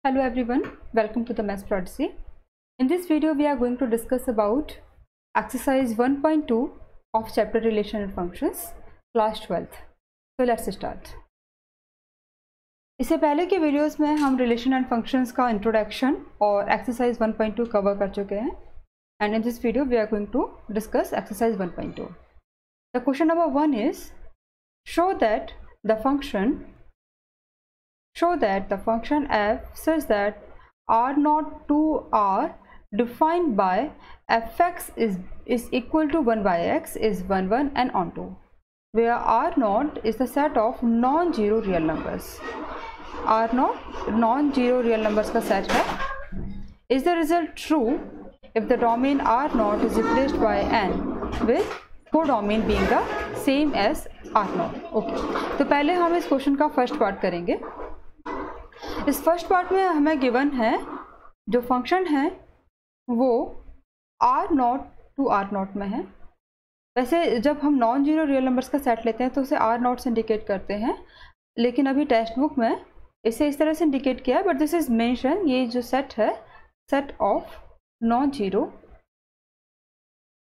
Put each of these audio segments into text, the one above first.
Hello everyone, welcome to the Maths Prodigy. In this video we are going to discuss about exercise 1.2 of chapter relation and functions, class 12th. So let's start. इससे पहले के videos में हम relation and functions का introduction और exercise 1.2 cover कर चुके हैं and in this video we are going to discuss exercise 1.2. The question number 1 is show that the function f such that r0 to r defined by fx is equal to 1 by x is 1 1 and onto, where r0 is the set of non-zero real numbers. r0 non-zero real numbers का set है. Is the result true if the domain r0 is replaced by n with codomain being the same as r0? Okay, तो पहले हम इस question का first part करेंगे. इस first part में हमें गिवन है जो फंक्शन है वो r0 टू r0 में है. वैसे जब हम नॉन जीरो रियल नंबर्स का सेट लेते हैं तो उसे r0 से इंडिकेट करते हैं, लेकिन अभी टेक्स्ट बुक में इसे इस तरह से इंडिकेट किया है, बट दिस इज मेंशन, ये जो सेट है set of non zero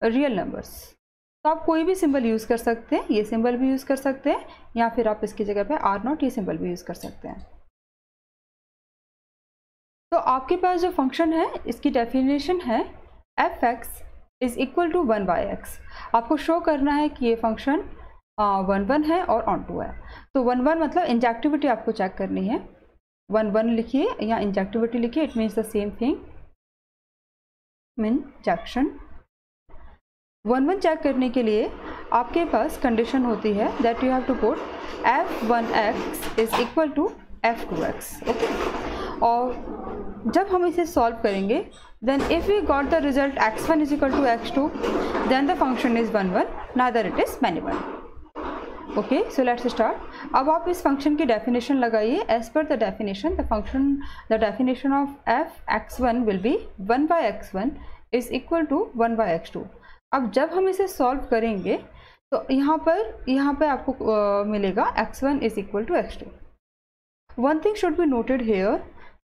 real numbers. तो आप कोई भी सिंबल यूज़ कर सकते हैं, ये सिंबल भी यूज़ कर सकते हैं, या फिर आप इसकी जगह पे r0 ये सिंबल भी यूज़ कर सकते हैं. तो आपके पास जो फंक्शन है इसकी डेफिनेशन है fx is equal to 1 by x. आपको शो करना है कि ये फंक्शन 1 1 है और ऑन टू है. तो 1 1 मतलब इंजेक्टिविटी आपको चेक करनी है. 1 1 लिखिए या इंजेक्टिविटी लिखिए, it means the same thing, injection. 1 1 check करने के लिए आपके पास कंडीशन होती है that you have to put f1x is equal to f2x. Okay, और जब हम इसे सॉल्व करेंगे then if we got the result x1 is equal to x2 then the function is 1 1, neither it is many 1. Okay, so let's start. अब आप इस function की definition लगाइए. As per the definition the definition of f(x1) will be 1 by x1 is equal to 1 by x2. अब जब हम इसे solve करेंगे तो यहाँ पर आपको मिलेगा x1 is equal to x2. One thing should be noted here,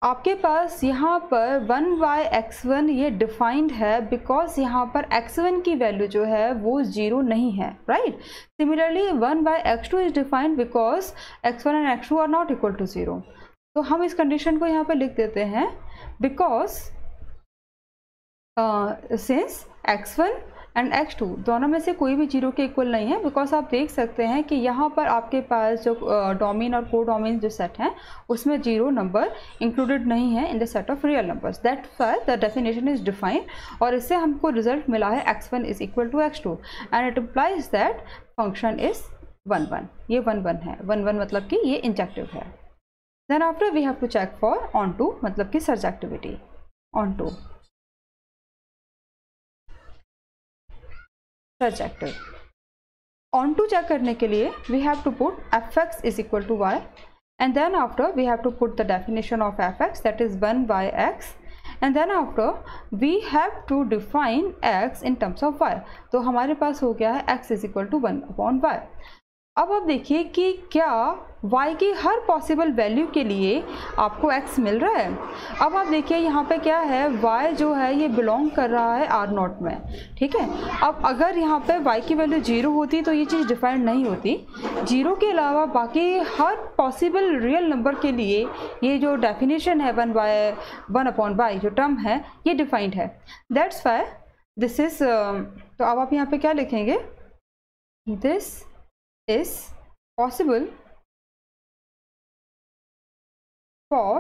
आपके पास यहाँ पर 1 बाई x1 ये डिफाइंड है बिकॉज यहाँ पर x1 की वैल्यू जो है वो 0 नहीं है, right. Similarly 1 by x2 is defined because x1 and x2 are not equal to 0. तो हम इस कंडीशन को यहाँ पर लिख देते हैं because since x1 and x2 दोनों में से कोई भी 0 के इक्वल नहीं है. बिकॉज आप देख सकते हैं कि यहाँ पर आपके पास जो डोमेन और कोडोमेन जो सेट हैं उसमें 0 नंबर इंक्लूडेड नहीं है in the set of real numbers. That's why the definition is defined, और इससे हमको रिजल्ट मिला है x1 is equal to x2 and it implies that function is 1 1. ये 1 1 है. 1 1 मतलब कि ये इंजेक्टिव है. Then after we have to check for onto, मतलब कि surjectivity. Onto surjective. Onto check करने के लिए we have to put fx is equal to y and then after we have to put the definition of fx that is 1 by x and then after we have to define x in terms of y. तो हमारे पास हो गया है x is equal to 1 upon y. अब आप देखिए कि क्या y की हर पॉसिबल वैल्यू के लिए आपको x मिल रहा है. अब आप देखिए यहाँ पे क्या है, y जो है ये बिलोंग कर रहा है r0 में, ठीक है. अब अगर यहाँ पे y की वैल्यू 0 होती तो ये चीज़ डिफाइंड नहीं होती. 0 के अलावा बाकी हर पॉसिबल रियल नंबर के लिए ये जो डेफिनेशन है 1 अपॉन y जो टर्म है ये डिफाइंड है. दैट्स वाई दिस इज, तो अब आप यहाँ पे क्या लिखेंगे, this is possible for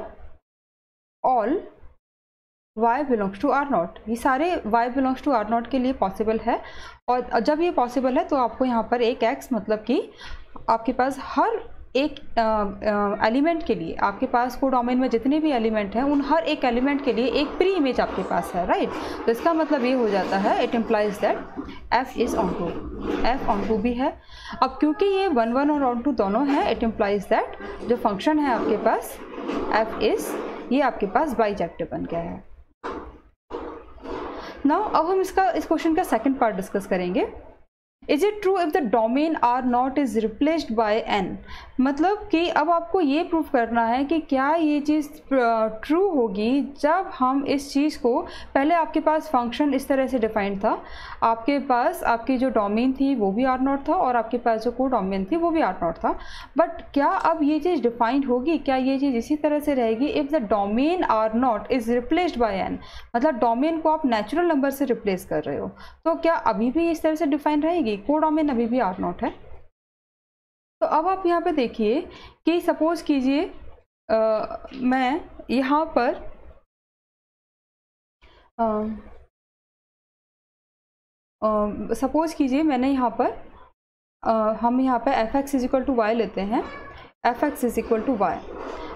all y belongs to r0. ये सारे y belongs to r0 के लिए पॉसिबल है. और जब ये पॉसिबल है तो आपको यहाँ पर एक x, मतलब कि आपके पास हर एक एलिमेंट के लिए, आपके पास कोडोमेन में जितने भी एलिमेंट हैं उन हर एक एलिमेंट के लिए एक प्री इमेज आपके पास है, राइट. तो इसका मतलब ये हो जाता है, it implies that f is onto. f onto भी है. अब क्योंकि ये 1 1 और ऑन टू दोनों है, इट इम्प्लाइज दैट जो फंक्शन है आपके पास f इज, ये आपके पास बाइजेक्टिव बन गया है. नाउ अब हम इस क्वेश्चन का सेकंड पार्ट डिस्कस करेंगे. Is it true if the domain R not is replaced by N, मतलब कि अब आपको ये प्रूफ करना है कि क्या ये चीज़ ट्रू होगी जब हम इस चीज़ को, पहले आपके पास फंक्शन इस तरह से डिफाइंड था, आपके पास आपकी जो डोमेन थी वो भी आर नॉट था और आपके पास जो को डोमेन थी वो भी आर नॉट था, बट क्या अब ये चीज़ डिफाइंड होगी, क्या ये चीज़ इसी तरह से रहेगी if the domain R not is replaced by N, मतलब डोमेन को आप नेचुरल नंबर से रिप्लेस कर रहे हो, तो क्या अभी भी इस तरह से डिफाइंड रहेगी, को डोमेन अभी भी आर नॉट है। तो अब आप यहाँ पे देखिए कि सपोज कीजिए मैं यहाँ पर सपोज कीजिए मैंने यहाँ पर हम यहाँ पे f x is equal to y लेते हैं, f x is equal to y,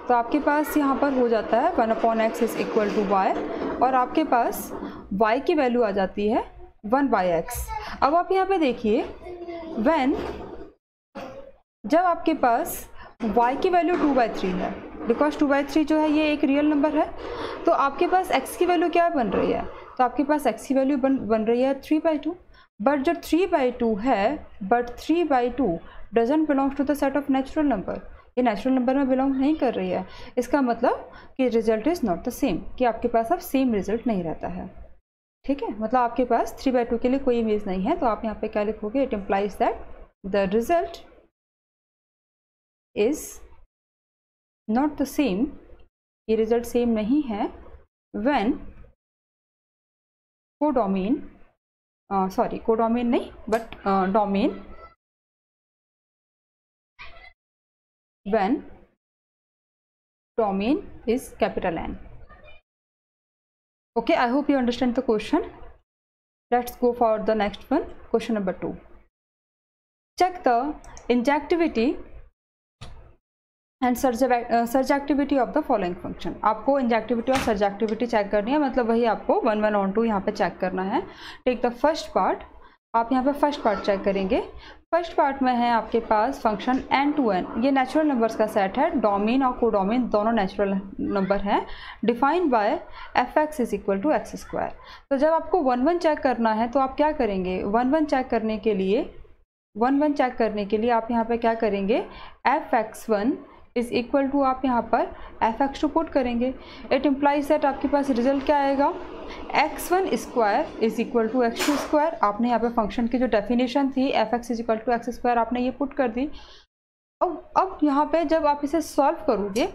तो आपके पास यहाँ पर हो जाता है 1/x is equal to y और आपके पास y की वैल्यू आ जाती है 1/x। अब आप यहाँ पे देखिए व्हेन, जब आपके पास y की वैल्यू 2/3 है, बिकॉज 2/3 जो है ये एक रियल नंबर है, तो आपके पास x की वैल्यू क्या बन रही है, तो आपके पास x की वैल्यू बन रही है 3/2, बट जो 3/2 है, but 3/2 doesn't belong to the set of natural number, ये नेचुरल नंबर में बिलोंग नहीं कर रही है, इसका मतलब कि result is not the same, कि आपके पास अब सेम रिजल्ट नहीं रहता है। ठीक है, मतलब आपके पास 3/2 के लिए कोई इमेज नहीं है, तो आप यहाँ पे क्या लिखोगे, it implies that the result is not the same, ये रिजल्ट सेम नहीं है व्हेन कोडोमेन, सॉरी कोडोमेन नहीं but domain, when domain is capital N. Okay, I hope you understand the question. Let's go for the next one. Question number 2. Check the injectivity and surjectivity of the following function. आपको injectivity और surjectivity check करनी है, मतलब वही आपको 1 1 on 2 यहाँ पे check करना है। टेक द फर्स्ट पार्ट, आप यहाँ पे फर्स्ट पार्ट चेक करेंगे। फर्स्ट पार्ट में है आपके पास फंक्शन n to n, ये नेचुरल नंबर्स का सेट है, डोमेन और कोडोमेन दोनों नेचुरल नंबर हैं, defined by f x is equal to x square. तो जब आपको 1 1 चेक करना है तो आप क्या करेंगे, 1 1 चेक करने के लिए आप यहाँ पे क्या करेंगे, f x 1 is equal to, आप यहाँ पर एफ एक्स टू पुट करेंगे, इट इम्प्लाइज दैट आपके पास रिजल्ट क्या आएगा, x1 square is equal to x2 square. आपने यहाँ पे फंक्शन की जो डेफिनेशन थी f x is equal to x square, आपने ये पुट कर दी। अब यहाँ पे जब आप इसे सॉल्व करोगे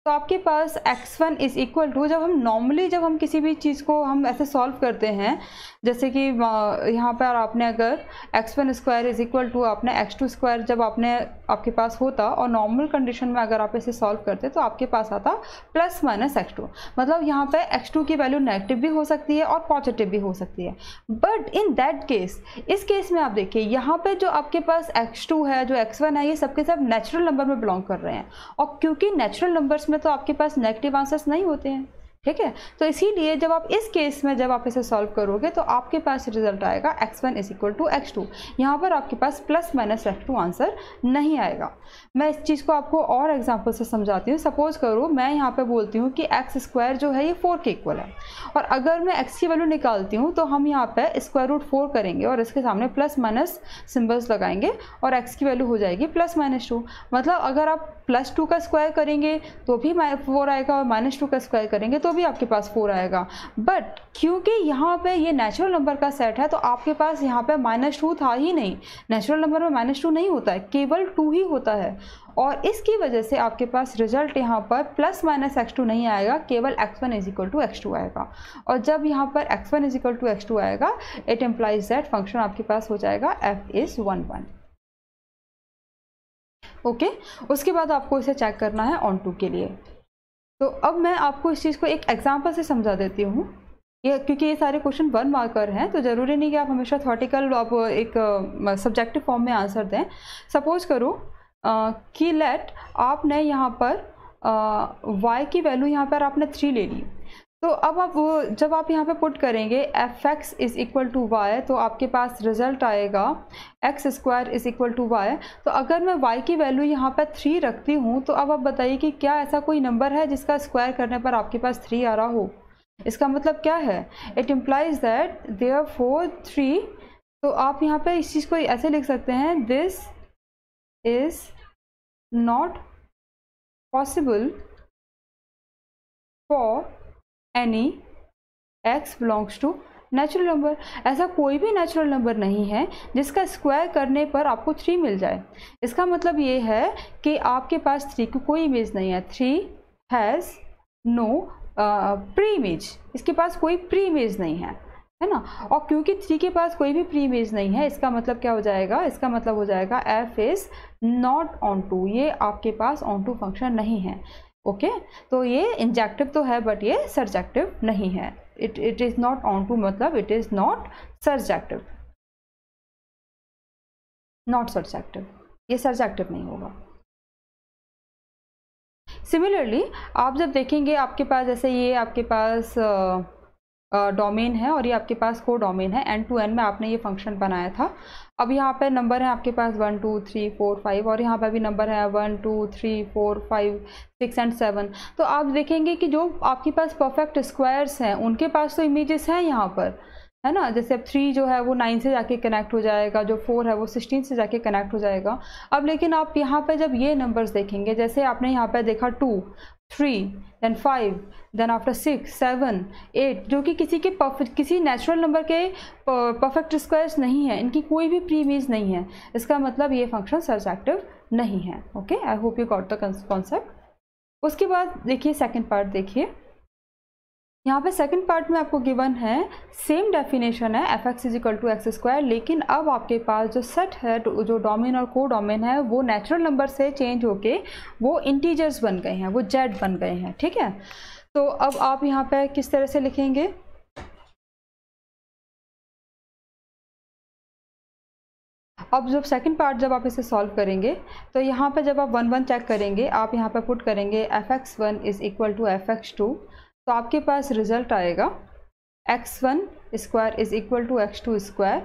तो आपके पास x1 इज इक्वल टू, जब हम नॉर्मली जब हम किसी भी चीज़ को हम ऐसे सॉल्व करते हैं, जैसे कि यहाँ पर आपने अगर x1 square is equal to आपने x2 स्क्वायर जब आपके पास होता और नॉर्मल कंडीशन में अगर आप इसे सॉल्व करते तो आपके पास आता प्लस माइनस x2, मतलब यहाँ पे x2 की वैल्यू नेगेटिव भी हो सकती है और पॉजिटिव भी हो सकती है। बट इन दैट केस, इस केस में आप देखिए यहाँ पे जो आपके पास x2 है, जो x1 है, ये सबके सब नेचुरल नंबर में बिलोंग कर रहे हैं, और क्योंकि नेचुरल नंबर्स में तो आपके पास नेगेटिव आंसर्स नहीं होते हैं। ठीक है, तो इसीलिए जब आप इस केस में जब आप इसे सॉल्व करोगे तो आपके पास रिजल्ट आएगा x1 is equal to x2, यहाँ पर आपके पास प्लस माइनस x2 आंसर नहीं आएगा। मैं इस चीज़ को आपको और एग्जांपल से समझाती हूँ। सपोज करो मैं यहाँ पे बोलती हूँ कि x स्क्वायर जो है ये 4 के इक्वल है, और अगर मैं x की वैल्यू निकालती हूँ तो हम यहाँ पे स्क्वायर रूट 4 करेंगे और इसके सामने प्लस माइनस सिम्बल्स लगाएंगे और x की वैल्यू हो जाएगी प्लस माइनस 2। मतलब अगर आप प्लस 2 का स्क्वायर करेंगे तो भी 4 आएगा और माइनस 2 का स्क्वायर करेंगे तो भी आपके पास 4 आएगा। बट क्योंकि यहाँ पे ये नेचुरल नंबर का सेट है तो आपके पास यहाँ पे -2 था ही नहीं, नेचुरल नंबर में -2 नहीं होता है, केवल 2 ही होता है, और इसकी वजह से आपके पास रिजल्ट यहाँ पर प्लस माइनस x2 नहीं आएगा, केवल x1 is equal to x2 आएगा। और जब यहाँ पर x1 is equal to x2 आएगा, इट इम्प्लाइज दैट फंक्शन आपके पास हो जाएगा f इज 1 1। ओके, उसके बाद आपको इसे चेक करना है ऑन टू के लिए। तो अब मैं आपको इस चीज़ को एक एग्जाम्पल से समझा देती हूँ, ये क्योंकि ये सारे क्वेश्चन 1 मार्कर हैं तो ज़रूरी नहीं कि आप हमेशा थॉटिकल आप एक सब्जेक्टिव फॉर्म में आंसर दें। सपोज करो कि लेट आपने यहाँ पर y की वैल्यू यहाँ पर आपने 3 ले ली, तो अब आप जब आप यहाँ पे पुट करेंगे f x is equal to y तो आपके पास रिजल्ट आएगा x square is equal to y. तो अगर मैं y की वैल्यू यहाँ पे 3 रखती हूँ तो अब आप बताइए कि क्या ऐसा कोई नंबर है जिसका स्क्वायर करने पर आपके पास 3 आ रहा हो। इसका मतलब क्या है, इट इम्प्लाइज दैट देयरफॉर 3, तो आप यहाँ पे इस चीज़ को ऐसे लिख सकते हैं, this is not possible for any x belongs to natural number. ऐसा कोई भी नेचुरल नंबर नहीं है जिसका स्क्वायर करने पर आपको 3 मिल जाए। इसका मतलब ये है कि आपके पास 3 की कोई इमेज नहीं है। 3 हैज़ नो प्री इमेज, इसके पास कोई प्री इमेज नहीं है ना। और क्योंकि 3 के पास कोई भी प्री इमेज नहीं है, इसका मतलब क्या हो जाएगा, इसका मतलब हो जाएगा f is not onto, ये आपके पास ऑन टू फंक्शन नहीं है। ओके तो ये इंजेक्टिव तो है बट ये सर्जेक्टिव नहीं है। It is not onto मतलब it is not surjective, not surjective, ये सर्जेक्टिव नहीं होगा। सिमिलरली आप जब देखेंगे आपके पास जैसे ये आपके पास डोमेन है और ये आपके पास को डोमेन है, n to n में आपने ये फंक्शन बनाया था। अब यहाँ पे नंबर है आपके पास 1 2 3 4 5 और यहाँ पे भी नंबर है 1 2 3 4 5 6 एंड 7। तो आप देखेंगे कि जो आपके पास परफेक्ट स्क्वायर्स हैं उनके पास तो इमेजेस हैं यहाँ पर, है ना। जैसे अब 3 जो है वो 9 से जाके कनेक्ट हो जाएगा, जो 4 है वो 16 से जाके कनेक्ट हो जाएगा। अब लेकिन आप यहाँ पे जब ये नंबर्स देखेंगे, जैसे आपने यहाँ पे देखा 2 3 देन 5 देन आफ्टर 6 7 8, जो कि किसी नेचुरल नंबर के परफेक्ट स्क्वायर्स नहीं है, इनकी कोई भी प्री इमेज नहीं है। इसका मतलब ये फंक्शन सर्जेक्टिव नहीं है। Okay, I hope you got the concept. उसके बाद देखिए सेकंड पार्ट, देखिए यहाँ पे सेकंड पार्ट में आपको गिवन है सेम डेफिनेशन है f(x = x², लेकिन अब आपके पास जो सेट है, जो डोमेन और को डोमेन है, वो नेचुरल नंबर से चेंज होके वो इंटीजर्स बन गए हैं, वो z बन गए हैं। ठीक है, तो अब आप यहाँ पे किस तरह से लिखेंगे, अब जब सेकंड पार्ट जब आप इसे सॉल्व करेंगे तो यहाँ पे जब आप 1 1 चेक करेंगे, आप यहाँ पे पुट करेंगे f(x1 = f(x2), तो आपके पास रिजल्ट आएगा x1² = x2²।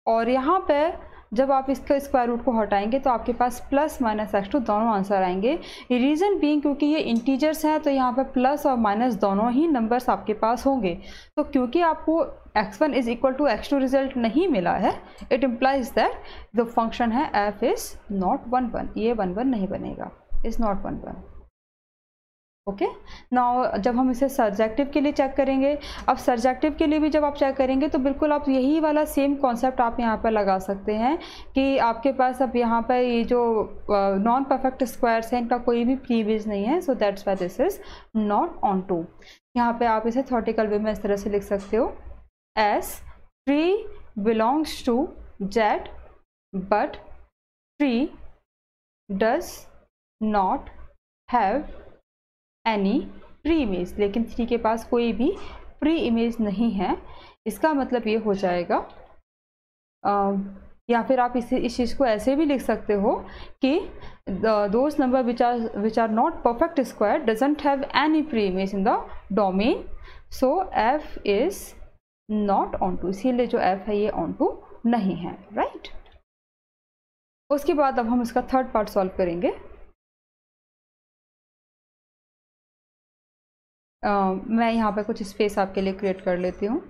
और यहाँ पे जब आप इसका स्क्वायर रूट को हटाएंगे तो आपके पास प्लस माइनस x2 दोनों आंसर आएंगे। रीज़न बीइंग क्योंकि ये इंटीजर्स हैं तो यहाँ पे प्लस और माइनस दोनों ही नंबर्स आपके पास होंगे। तो क्योंकि आपको x1 = x2 रिजल्ट नहीं मिला है, it implies that the function है f इज़ नॉट 1 1, ये 1 1 नहीं बनेगा, इज़ नॉट 1 1। ओके, नाउ जब हम इसे सर्जेक्टिव के लिए चेक करेंगे, अब सर्जेक्टिव के लिए भी जब आप चेक करेंगे तो बिल्कुल आप यही वाला सेम कॉन्सेप्ट आप यहाँ पर लगा सकते हैं कि आपके पास अब यहाँ पर ये जो नॉन परफेक्ट स्क्वायर्स हैं इनका कोई भी प्री इमेज नहीं है, so that's why this is not onto. यहाँ पे आप इसे थ्योरेटिकल वे में इस तरह से लिख सकते हो, as three belongs to z but three does not have any pre image, लेकिन 3 के पास कोई भी प्री इमेज नहीं है। इसका मतलब ये हो जाएगा, या फिर आप इस चीज़ को ऐसे भी लिख सकते हो कि those number which are not perfect square doesn't have any pre image in the domain, so f is not onto, इसीलिए जो f है ये ऑन टू नहीं है। राइट, उसके बाद अब हम इसका थर्ड पार्ट सॉल्व करेंगे। मैं यहाँ पे कुछ स्पेस आपके लिए क्रिएट कर लेती हूँ।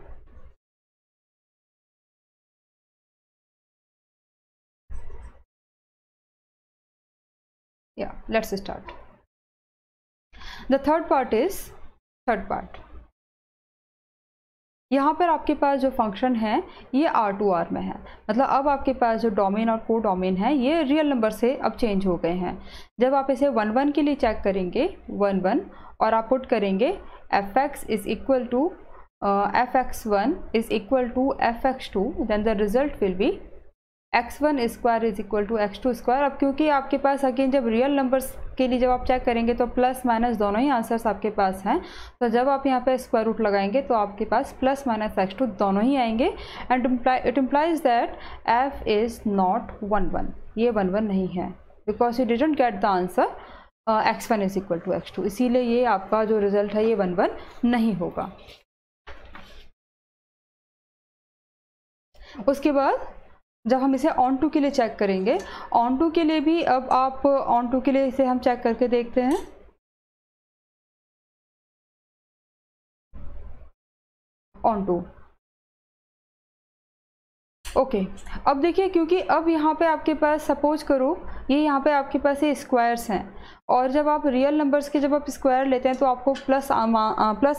या let's start. The third part is third part. यहाँ पर आपके पास जो फंक्शन है ये R2R में है, मतलब अब आपके पास जो डोमेन और को डोमेन है ये रियल नंबर से अब चेंज हो गए हैं। जब आप इसे 1 1 के लिए चेक करेंगे 1 1 और आप पुट करेंगे f(x) = f(x1) = f(x2), then the result will be x1² = x2²। अब क्योंकि आपके पास अगेन जब रियल नंबर्स के लिए जब आप चेक करेंगे तो प्लस माइनस दोनों ही आंसर्स आपके पास हैं, तो जब आप यहाँ पे स्क्वायर रूट लगाएंगे तो आपके पास प्लस माइनस x2 दोनों ही आएंगे, and it implies that f is not 1 1, ये 1 1 नहीं है, because you didn't get the answer x1 = x2, इसीलिए ये आपका जो रिजल्ट है ये 1 1 नहीं होगा। उसके बाद जब हम इसे ऑन टू के लिए चेक करेंगे, ऑन टू के लिए भी अब आप ऑन टू के लिए इसे हम चेक करके देखते हैं। ऑन टू ओके अब देखिए, क्योंकि अब यहाँ पे आपके पास सपोज करो ये यहाँ पे आपके पास ये स्क्वायर्स हैं, और जब आप रियल नंबर्स के जब आप स्क्वायर लेते हैं तो आपको प्लस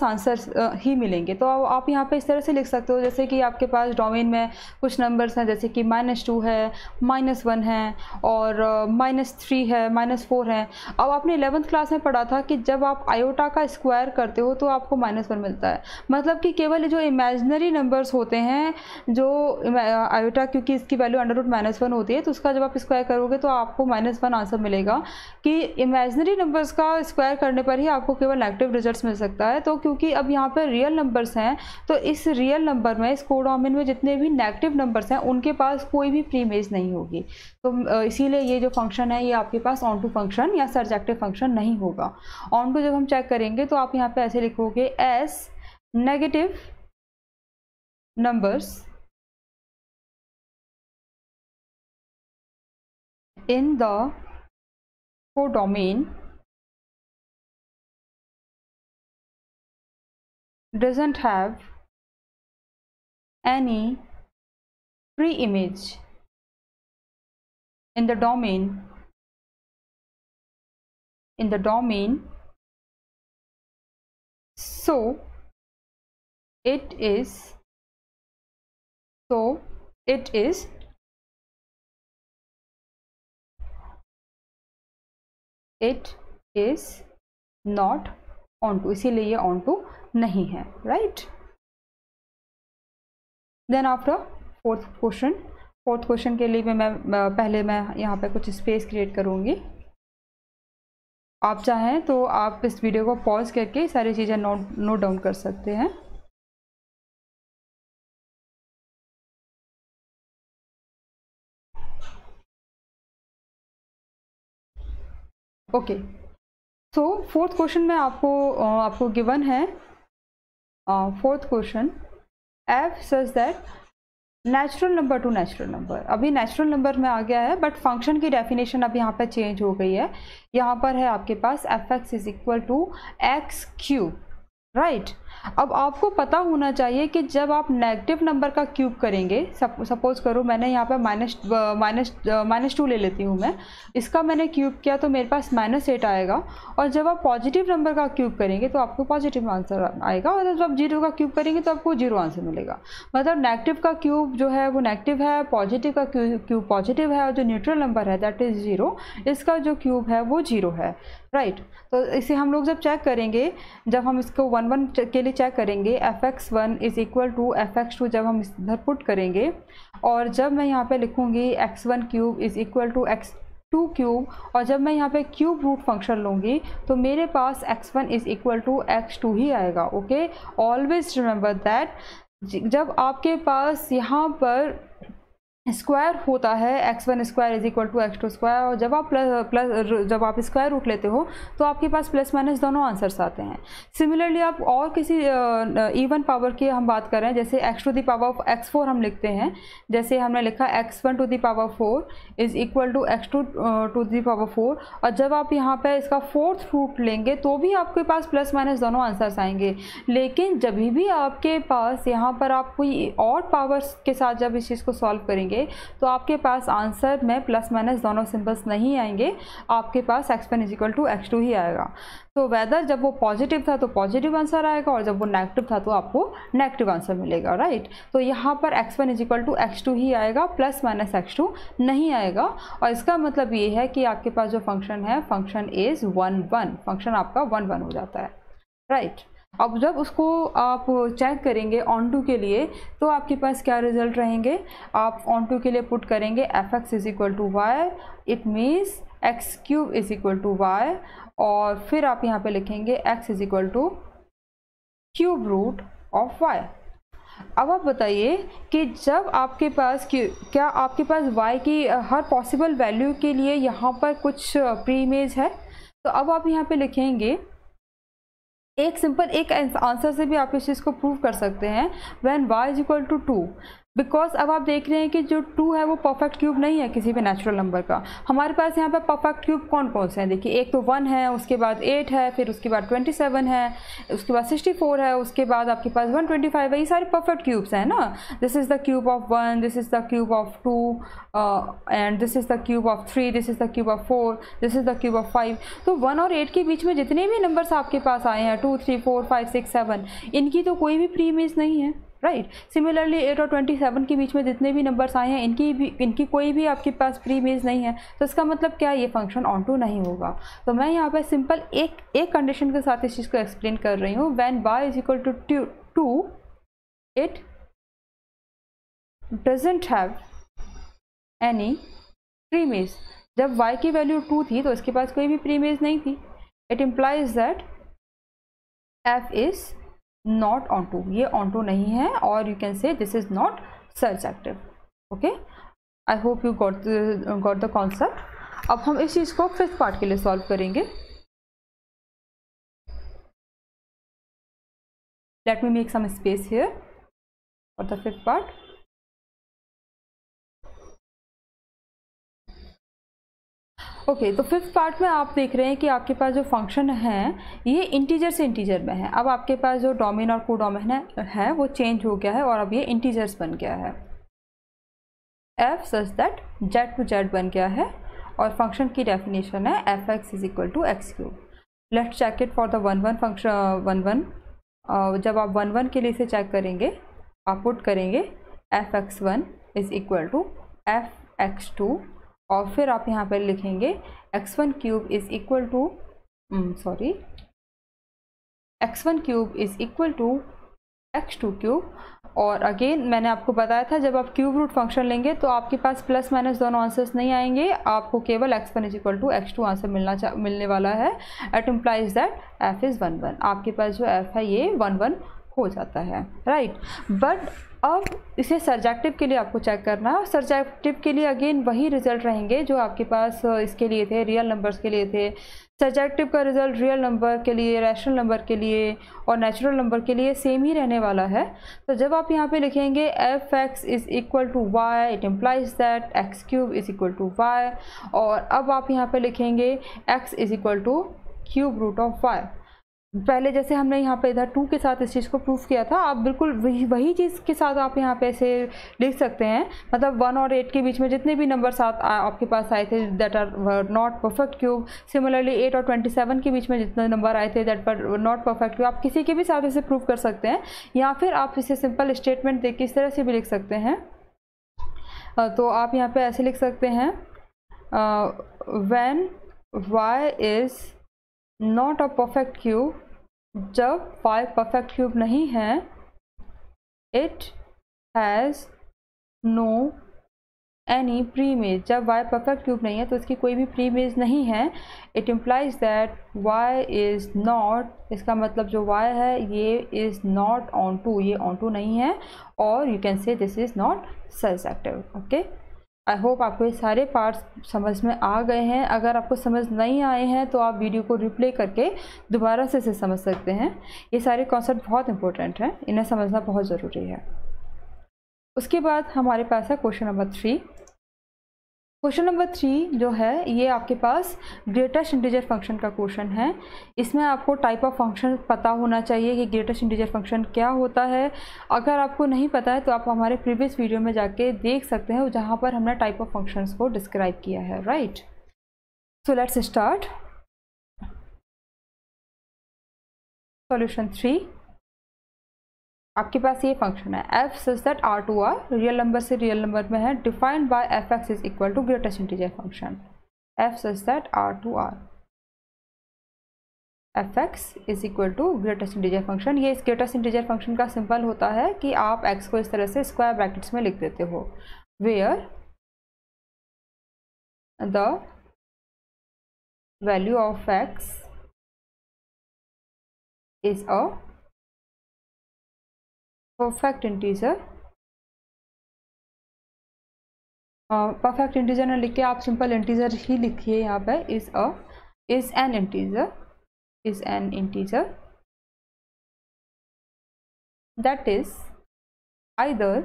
आंसर ही मिलेंगे। तो आप यहाँ पे इस तरह से लिख सकते हो, जैसे कि आपके पास डोमेन में कुछ नंबर्स हैं, जैसे कि -2 है, -1 है, और -3 है, -4 है। अब आपने 11th क्लास में पढ़ा था कि जब आप आयोटा का स्क्वायर करते हो तो आपको -1 मिलता है। मतलब कि केवल जो इमेजिनरी नंबर्स होते हैं, जो आयोटा, क्योंकि इसकी वैल्यू √-1 होती है, तो उसका जब आप स्क्वायर करोगे तो आपको -1 आंसर मिलेगा। कि इमेजिनरी नंबर्स का स्क्वायर करने पर ही आपको केवल नेगेटिव रिजल्ट्स मिल सकता है। तो क्योंकि अब यहाँ पर रियल नंबर्स हैं, तो इस रियल नंबर में, इस कोडोमेन में जितने भी नेगेटिव नंबर्स हैं उनके पास कोई भी प्री इमेज नहीं होगी। तो इसीलिए ये जो फंक्शन है ये आपके पास ऑन टू फंक्शन या सर्जेक्टिव फंक्शन नहीं होगा। ऑन टू जब हम चेक करेंगे तो आप यहाँ पे ऐसे लिखोगे, S negative numbers in the codomain doesn't have any pre-image in the domain so it is not onto, इसीलिए ये onto नहीं है, right. Then after fourth question के लिए मैं पहले यहाँ पे कुछ स्पेस क्रिएट करूँगी। आप चाहें तो आप इस वीडियो को पॉज करके सारी चीज़ें नोट डाउन कर सकते हैं। ओके, सो फोर्थ क्वेश्चन में आपको गिवन है fourth question, F such that natural number two natural number. अभी नेचुरल नंबर में आ गया है, बट फंक्शन की डेफिनेशन अब यहाँ पर चेंज हो गई है। यहाँ पर है आपके पास fx is equal to x³ right. अब आपको पता होना चाहिए कि जब आप नेगेटिव नंबर का क्यूब करेंगे, सपोज करो मैंने यहाँ पर -2 ले लेती हूँ मैं, इसका मैंने क्यूब किया तो मेरे पास -8 आएगा। और जब आप पॉजिटिव नंबर का क्यूब करेंगे तो आपको पॉजिटिव आंसर आएगा, और जब आप 0 का क्यूब करेंगे तो आपको 0 आंसर मिलेगा। मतलब नेगेटिव का क्यूब जो है वो नेगेटिव है, पॉजिटिव का क्यूब पॉजिटिव है, और जो न्यूट्रल नंबर है दैट इज़ 0, इसका जो क्यूब है वो 0 है, राइट। तो इसे हम लोग जब चेक करेंगे, जब हम इसको 1 के लिए चेक करेंगे, fx1 is equal to fx2 जब हम इधर पुट करेंगे, और जब मैं यहाँ पे लिखूँगी x1 cube is equal to x2 cube, और जब मैं यहाँ पे क्यूब रूट फंक्शन लूँगी तो मेरे पास x1 is equal to x2 ही आएगा। ओके, ऑलवेज रिमेंबर दैट जब आपके पास यहाँ पर स्क्वायर होता है x1 square is equal to x2 square, और जब आप जब आप स्क्वायर रूट लेते हो तो आपके पास प्लस माइनस दोनों आंसर्स आते हैं। सिमिलरली आप और किसी इवन पावर की हम बात कर रहे हैं, जैसे x to the power x4 हम लिखते हैं, जैसे हमने लिखा x1 to the power 4 is equal to x2 to the power 4, और जब आप यहाँ पे इसका 4th रूट लेंगे तो भी आपके पास प्लस माइनस दोनों आंसर्स आएंगे। लेकिन जब भी आपके पास यहाँ पर आप कोई और पावर्स के साथ जब इस चीज़ को सॉल्व करेंगे तो आपके पास आंसर में प्लस माइनस दोनों सिंबल्स नहीं आएंगे, आपके पास x1 is equal to x2 ही आएगा। तो वेदर जब वो पॉजिटिव था तो पॉजिटिव आंसर आएगा, और जब वो नेगेटिव था तो आपको नेगेटिव आंसर मिलेगा, राइट। तो यहाँ पर x1 is equal to x2 ही आएगा, प्लस माइनस x2 नहीं आएगा। और इसका मतलब ये है कि आपके पास जो फंक्शन है, फंक्शन इज 1 फंक्शन आपका 1 हो जाता है, राइट। अब जब उसको आप चेक करेंगे ऑन टू के लिए तो आपके पास क्या रिजल्ट रहेंगे, आप ऑन टू के लिए पुट करेंगे fx is equal to y, it means x³ is equal to y, और फिर आप यहाँ पे लिखेंगे x is equal to cube root of y। अब आप बताइए कि जब आपके पास क्या आपके पास y की हर पॉसिबल वैल्यू के लिए यहाँ पर कुछ प्री इमेज है? तो अब आप यहाँ पे लिखेंगे, एक सिंपल एक आंसर से भी आप इस चीज़ को प्रूव कर सकते हैं। When y is equal to 2, because अब आप देख रहे हैं कि जो 2 है वो परफेक्ट क्यूब नहीं है किसी भी नेचुरल नंबर का। हमारे पास यहाँ पे परफेक्ट क्यूब कौन कौन से हैं, देखिए एक तो 1 है, उसके बाद 8 है, फिर उसके बाद 27 है, उसके बाद 64 है, उसके बाद आपके पास 125 है। ये सारे परफेक्ट क्यूब्स हैं ना। This is the cube of 1, this is the cube of 2 and this is the cube of 3, this is the cube of 4, this is the cube of 5। तो 1 और 8 के बीच में जितने भी नंबर्स आपके पास आए हैं 2, 3, 4, 5, 6, 7, इनकी तो कोई भी प्री इमेज नहीं है, राइट। सिमिलरली 8 और 27 के बीच में जितने भी नंबर्स आए हैं इनकी कोई भी आपके पास प्री इमेज नहीं है। तो इसका मतलब क्या, ये फंक्शन ऑन टू नहीं होगा। तो मैं यहाँ पे सिंपल एक कंडीशन के साथ इस चीज़ को एक्सप्लेन कर रही हूँ। When y is equal to 2 it doesn't have any pre image. जब y की वैल्यू 2 थी तो इसके पास कोई भी प्री इमेज नहीं थी। It implies that f is not onto, ये ऑन टू नहीं है, और you can say this is not surjective. Okay, I hope you got the concept. अब हम इस चीज़ को 5th पार्ट के लिए सॉल्व करेंगे। Let me make some space here for the 5th part. Okay, तो 5th पार्ट में आप देख रहे हैं कि आपके पास जो फंक्शन है ये इंटीजर से इंटीजर में है। अब आपके पास जो डोमेन और कोडोमेन है वो चेंज हो गया है और अब ये इंटीजर्स बन गया है। f such that z to z बन गया है, और फंक्शन की डेफिनेशन है f(x) is equal to x cube. Let's check it for the 1 function 1 जब आप 1 के लिए इसे चेक करेंगे, आप पुट करेंगे f(x1) is equal to f(x2), और फिर आप यहाँ पर लिखेंगे x1 cube is equal to x1 cube is equal to x2 cube. और अगेन मैंने आपको बताया था जब आप क्यूब रूट फंक्शन लेंगे तो आपके पास प्लस माइनस दोनों आंसर्स नहीं आएंगे, आपको केवल x1 is equal to x2 answer मिलने वाला है। It implies that f is 1 1। आपके पास जो f है ये 1 1 हो जाता है, राइट। बट अब इसे सर्जेक्टिव के लिए आपको चेक करना है, और सर्जेक्टिव के लिए अगेन वही रिजल्ट रहेंगे जो आपके पास इसके लिए थे, रियल नंबर्स के लिए थे। सर्जेक्टिव का रिजल्ट रियल नंबर के लिए, रैशनल नंबर के लिए और नेचुरल नंबर के लिए सेम ही रहने वाला है। तो जब आप यहाँ पे लिखेंगे f(x) is equal to y, it implies that x cube is equal to y, और अब आप यहाँ पे लिखेंगे x is equal to cube root of y। पहले जैसे हमने यहाँ पे इधर 2 के साथ इस चीज़ को प्रूफ किया था, आप बिल्कुल वही चीज़ के साथ आप यहाँ पे ऐसे लिख सकते हैं। मतलब 1 और 8 के बीच में जितने भी नंबर आपके पास आए थे that are not perfect cube, similarly 8 और 27 के बीच में जितने नंबर आए थे that are not perfect cube, आप किसी के भी साथ इसे प्रूफ कर सकते हैं, या फिर आप इसे सिंपल स्टेटमेंट देख के इस तरह से भी लिख सकते हैं। तो आप यहाँ पे ऐसे लिख सकते हैं when y is not a perfect cube, जब y परफेक्ट क्यूब नहीं है, it has no any pre image. जब y परफेक्ट क्यूब नहीं है तो इसकी कोई भी प्री इमेज नहीं है। It implies that y is not, इसका मतलब जो y है ये इज़ नॉट ऑन टू, ये ऑन टू नहीं है, और you can say this is not surjective. Okay, I hope आपको ये सारे पार्ट्स समझ में आ गए हैं। अगर आपको समझ नहीं आए हैं तो आप वीडियो को रिप्ले करके दोबारा से इसे समझ सकते हैं। ये सारे कॉन्सेप्ट बहुत इंपॉर्टेंट हैं, इन्हें समझना बहुत ज़रूरी है। उसके बाद हमारे पास है क्वेश्चन नंबर 3। क्वेश्चन नंबर 3 जो है ये आपके पास ग्रेटेस्ट इंटीजर फंक्शन का क्वेश्चन है। इसमें आपको टाइप ऑफ फंक्शन पता होना चाहिए कि ग्रेटेस्ट इंटीजर फंक्शन क्या होता है। अगर आपको नहीं पता है तो आप हमारे प्रीवियस वीडियो में जाके देख सकते हैं जहाँ पर हमने टाइप ऑफ फंक्शंस को डिस्क्राइब किया है, right. So let's start solution 3। आपके पास ये फंक्शन है f such that R2R real number से रियल नंबर में है, defined by f(x) is equal to greatest integer function f such that R2R f(x) is equal to greatest integer function. ये इस greatest integer function का simple होता है कि आप x को इस तरह से स्क्वायर ब्रैकेट्स में लिख देते हो, where the value of x is a perfect integer. Perfect integer ना लिख के आप सिंपल इंटीजर ही लिखिए यहाँ पे, is an integer that is either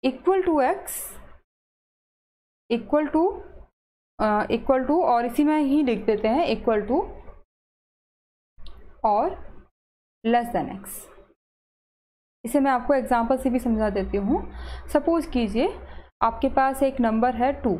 equal to x equal to और इसी में ही लिख देते हैं इक्वल टू और लेस देन एक्स। इसे मैं आपको एग्जांपल से भी समझा देती हूँ। सपोज कीजिए आपके पास एक नंबर है 2।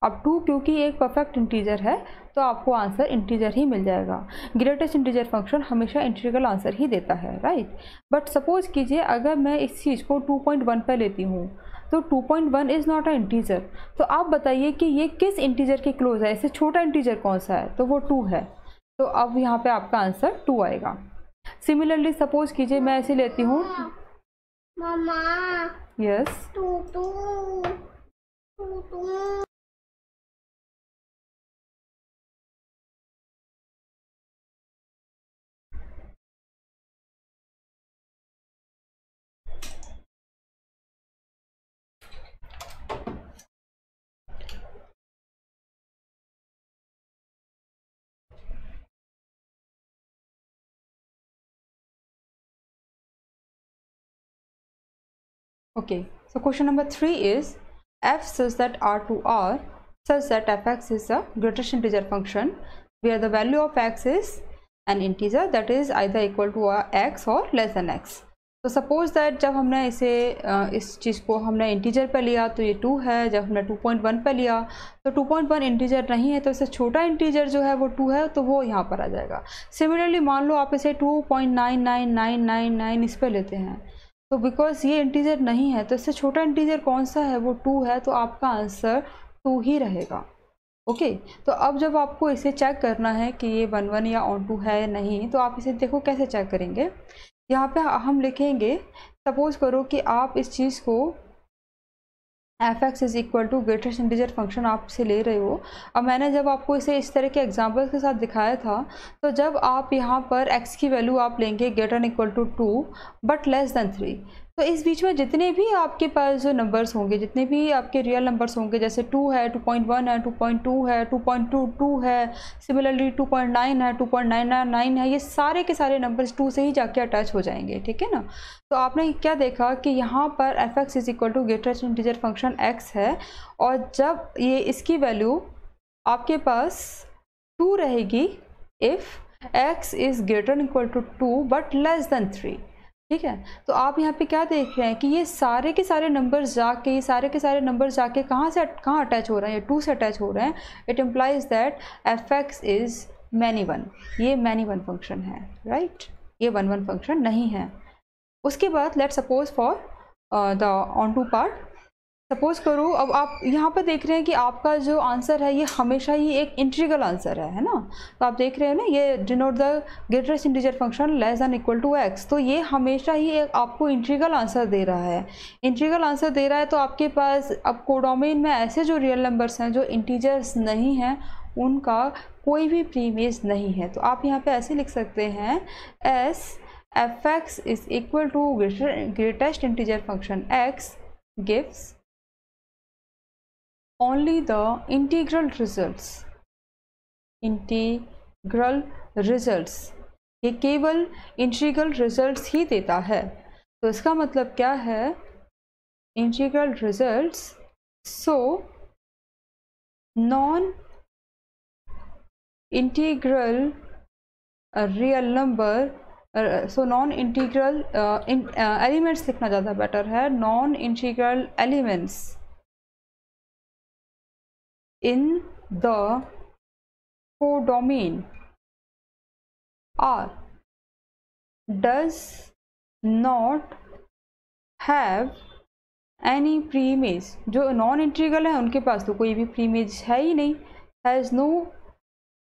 अब 2 क्योंकि एक परफेक्ट इंटीजर है तो आपको आंसर इंटीजर ही मिल जाएगा। ग्रेटेस्ट इंटीजर फंक्शन हमेशा इंटीग्रल आंसर ही देता है, राइट। बट सपोज कीजिए अगर मैं इस चीज़ को 2.1 पे लेती हूँ तो 2.1 इज़ नॉट अ इंटीजर। तो आप बताइए कि ये किस इंटीजर के क्लोज है, इससे छोटा इंटीजर कौन सा है, तो वो 2 है। तो अब यहाँ पे आपका आंसर 2 आएगा। सिमिलरली सपोज कीजिए मैं ऐसे लेती हूँ मामा, yes two Okay, so question number 3 is f such that r to r such that fx is the greatest integer function where the value of x is an integer that is either equal to x or less than x. तो suppose that जब हमने इसे इस चीज़ को हमने integer पे लिया तो ये 2 है, जब हमने 2.1 पे लिया तो 2.1 इंटीजर नहीं है तो इससे छोटा इंटीजर जो है वो 2 है तो वो यहाँ पर आ जाएगा। सिमिलरली मान लो आप इसे 2.99999 इस पे लेते हैं तो बिकॉज ये इंटीजर नहीं है तो इससे छोटा इंटीजर कौन सा है, वो 2 है, तो आपका आंसर 2 ही रहेगा। ओके तो अब जब आपको इसे चेक करना है कि ये 1 या ऑन 2 है या नहीं, तो आप इसे देखो कैसे चेक करेंगे। यहाँ पे हम लिखेंगे, सपोज करो कि आप इस चीज़ को f(x) is equal to greatest integer function आप इसे ले रहे हो। अब मैंने जब आपको इसे इस तरह के एग्जांपल्स के साथ दिखाया था तो जब आप यहाँ पर x की वैल्यू आप लेंगे greater than equal to 2 but less than 3, तो इस बीच में जितने भी आपके पास जो नंबर्स होंगे, जितने भी आपके रियल नंबर्स होंगे, जैसे 2 है, 2.1 है, 2.2 है, 2.22 है, सिमिलरली 2.9 है, 2.999 है, ये सारे के सारे नंबर्स 2 से ही जाके अटैच हो जाएंगे, ठीक है ना। तो आपने क्या देखा कि यहाँ पर f(x) is equal to greatest integer function x है और जब ये इसकी वैल्यू आपके पास 2 रहेगी if x is greater equal to 2 but less than 3, ठीक है। तो आप यहाँ पे क्या देख रहे हैं कि ये सारे के सारे नंबर्स जाके कहाँ अटैच हो रहे हैं, ये 2 से अटैच हो रहे हैं। It implies that f(x) is many one, ये मैनी वन फंक्शन है, राइट, ये 1 फंक्शन नहीं है। उसके बाद let suppose for the onto part, suppose करो अब आप यहाँ पर देख रहे हैं कि आपका जो आंसर है ये हमेशा ही एक इंटीग्रल आंसर है ना। तो आप देख रहे हैं ना, ये denote the greatest integer function less than equal to x, तो ये हमेशा ही एक आपको इंटीग्रल आंसर दे रहा है। इंटीग्रल आंसर दे रहा है तो आपके पास अब कोडोमेन में ऐसे जो रियल नंबर्स हैं जो इंटीजर्स नहीं हैं उनका कोई भी प्रीइमेज नहीं है। तो आप यहाँ पर ऐसे लिख सकते हैं as f(x) is equal to greatest integer function x gives only the integral results, ये केवल इंटीग्रल रिजल्ट्स ही देता है। तो इसका मतलब क्या है, integral results, so non integral real number, so non integral elements लिखना ज़्यादा बेटर है, non integral elements in the codomain R does not have any preimage। जो नॉन इंटीग्रल है उनके पास तो कोई भी प्रीइमेज है ही नहीं,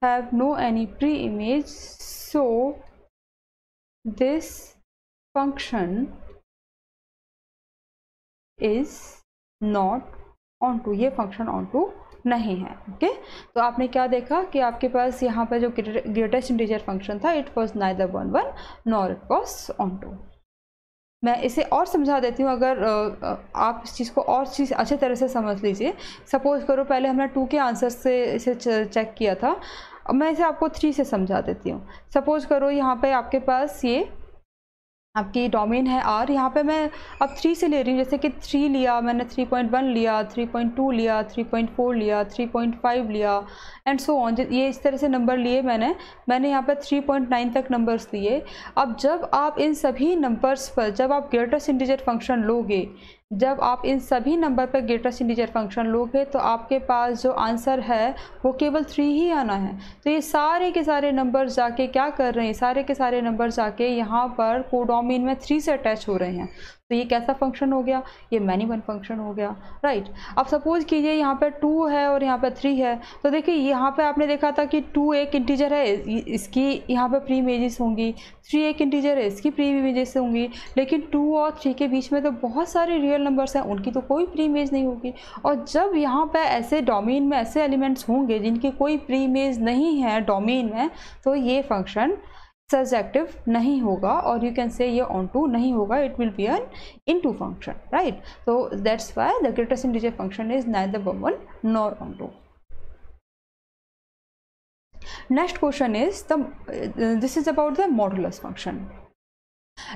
have no any preimage, so this function is not onto, ये फंक्शन onto नहीं है। ओके तो आपने क्या देखा कि आपके पास यहाँ पर जो ग्रेटेस्ट इंटीजर फंक्शन था it was neither 1 nor it was on 2। मैं इसे और समझा देती हूँ, अगर आप इस चीज़ को और चीज़ अच्छे तरह से समझ लीजिए। सपोज करो पहले हमने 2 के आंसर से इसे चेक किया था, अब मैं इसे आपको 3 से समझा देती हूँ। सपोज करो यहाँ पे आपके पास ये आपकी डोमेन है आर। यहाँ पे मैं अब 3 से ले रही हूँ, जैसे कि 3 लिया मैंने, 3.1 लिया, 3.2 लिया, 3.4 लिया, 3.5 लिया एंड सो ऑन। ये इस तरह से नंबर लिए मैंने यहाँ पे 3.9 तक नंबर्स लिए। अब जब आप इन सभी नंबर्स पर जब आप ग्रेटेस्ट इंटीजर फंक्शन लोगे, जब आप इन सभी नंबर पर ग्रेटेस्ट इंटीजर फंक्शन लोगे तो आपके पास जो आंसर है वो केवल 3 ही आना है। तो ये सारे के सारे नंबर जाके क्या कर रहे हैं, सारे के सारे नंबर जाके यहाँ पर कोडोमेन में 3 से अटैच हो रहे हैं। तो ये कैसा फंक्शन हो गया, ये मैनी वन फंक्शन हो गया, राइट। अब सपोज कीजिए यहाँ पे 2 है और यहाँ पे 3 है, तो देखिए यहाँ पे आपने देखा था कि 2 एक इंटीजर है, इसकी यहाँ पे प्री इमेजेस होंगी, 3 एक इंटीजर है, इसकी प्री इमेजेस होंगी, लेकिन 2 और 3 के बीच में तो बहुत सारे रियल नंबर्स हैं, उनकी तो कोई प्री इमेज नहीं होगी। और जब यहाँ पे ऐसे डोमेन में ऐसे एलिमेंट्स होंगे जिनकी कोई प्री इमेज नहीं है डोमेन में, तो ये फंक्शन सर्जेक्टिव नहीं होगा और यू कैन से ये ऑनटू नहीं होगा, it will be an into function, right. तो that's why the greatest integer function is neither one nor onto. Next question is this is about the modulus function.